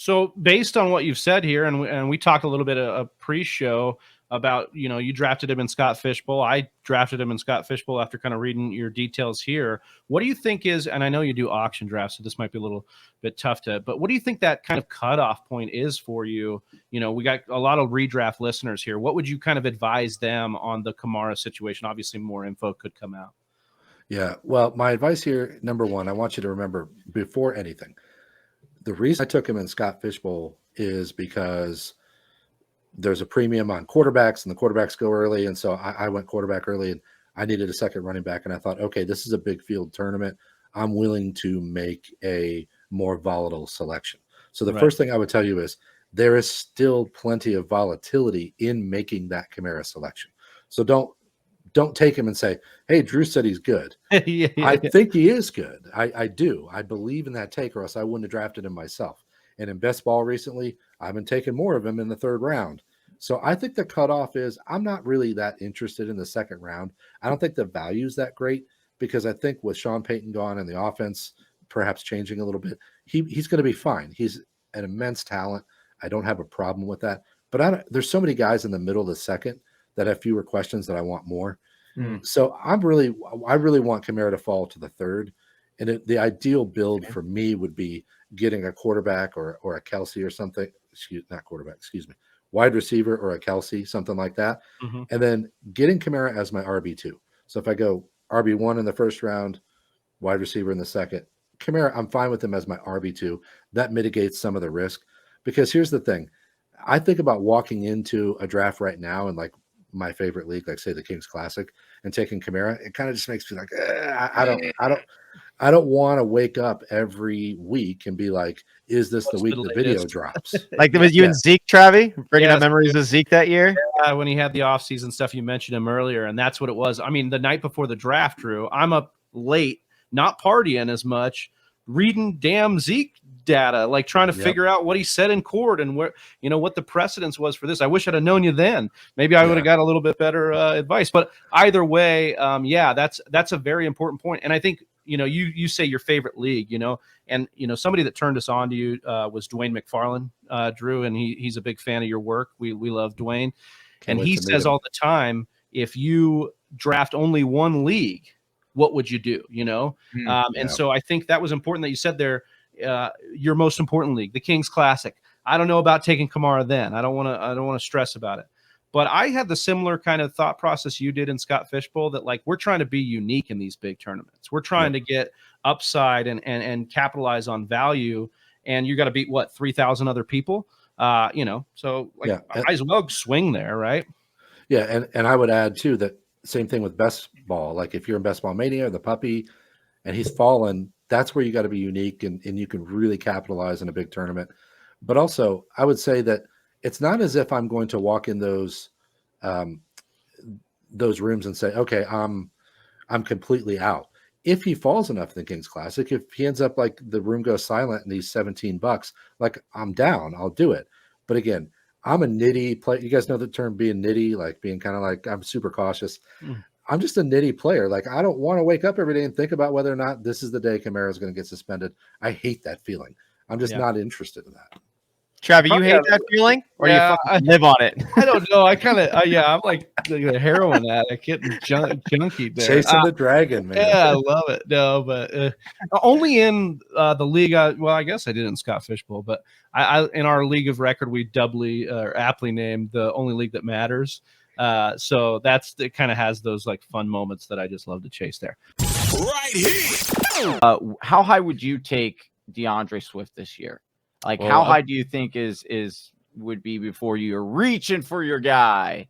So based on what you've said here, and we talked a little bit of pre-show about, you drafted him in Scott Fishbowl. I drafted him in Scott Fishbowl after kind of reading your details here. What do you think is, and I know you do auction drafts, so this might be a little bit tough but what do you think that kind of cutoff point is for you? We got a lot of redraft listeners here. What would you kind of advise them on the Kamara situation? Obviously more info could come out. Yeah. Well, my advice here, number one, I want you to remember before anything, the reason I took him in Scott Fishbowl is because there's a premium on quarterbacks and the quarterbacks go early. And so I went quarterback early and I needed a second running back. And I thought, okay, this is a big field tournament. I'm willing to make a more volatile selection. So the first thing I would tell you is there is still plenty of volatility in making that Kamara selection. So don't take him and say, hey, Drew said he's good. Yeah. I think he is good. I do. I believe in that take, or else I wouldn't have drafted him myself. And in best ball recently, I've been taking more of him in the third round. So I think the cutoff is I'm not really that interested in the second round. I don't think the value is that great because I think with Sean Payton gone and the offense perhaps changing a little bit, he's going to be fine. He's an immense talent. I don't have a problem with that. But there's so many guys in the middle of the second that have fewer questions that I want more. So I really want Kamara to fall to the third. And the ideal build for me would be getting a quarterback or a Kelsey or something. Wide receiver or a Kelsey, something like that. Mm-hmm. And then getting Kamara as my RB2. So if I go RB1 in the first round, wide receiver in the second, Kamara, I'm fine with him as my RB2. That mitigates some of the risk. Because here's the thing. I think about walking into a draft right now and like my favorite league, like say the Kings Classic, and taking Kamara. It kind of just makes me like, I don't want to wake up every week and be like, is this the week the video drops? Like it was you and Zeke, Travi, bringing up memories of Zeke that year. Yeah, when he had the offseason stuff, you mentioned him earlier, and that's what it was. I mean, the night before the draft, Drew, I'm up late, not partying as much, reading damn Zeke data, like trying to figure out what he said in court and where, what the precedence was for this. I wish I'd have known you then. Maybe I would have got a little bit better advice. But either way, that's a very important point. And I think, you say your favorite league, and, somebody that turned us on to you was Dwayne McFarland, Drew, and he's a big fan of your work. We love Dwayne. And he says all the time, if you draft only one league, what would you do? And so I think that was important that you said there, your most important league, the Kings Classic. I don't know about taking Kamara then. I don't want to stress about it. But I had the similar kind of thought process you did in Scott Fishbowl that like we're trying to be unique in these big tournaments. We're trying to get upside and capitalize on value. And you got to beat 3,000 other people. So like I might as well swing there, right? Yeah, and I would add too that same thing with best ball. Like if you're in Best Ball Mania or the puppy and he's fallen, that's where you got to be unique and you can really capitalize in a big tournament. But also, I would say that it's not as if I'm going to walk in those rooms and say, okay, I'm completely out. If he falls enough in the Kings Classic, if he ends up like the room goes silent and he's $17, like I'm down, I'll do it. But again, I'm a nitty player. You guys know the term being nitty, like being kind of like I'm super cautious. I'm just a nitty player. Like I don't want to wake up every day and think about whether or not this is the day Kamara is going to get suspended. I hate that feeling. I'm just not interested in that. Travi, you hate that feeling, or you live on it? I don't know. I kind of, I'm like the heroin addict, getting junkie there. Chasing the dragon, man. Yeah, I love it. No, but only in the league. I guess I did in Scott Fishbowl, but I in our league of record, we doubly or aptly named the only league that matters. So it kind of has those like fun moments that I just love to chase there. Right here. How high would you take DeAndre Swift this year? Like how high do you think would be before you're reaching for your guy?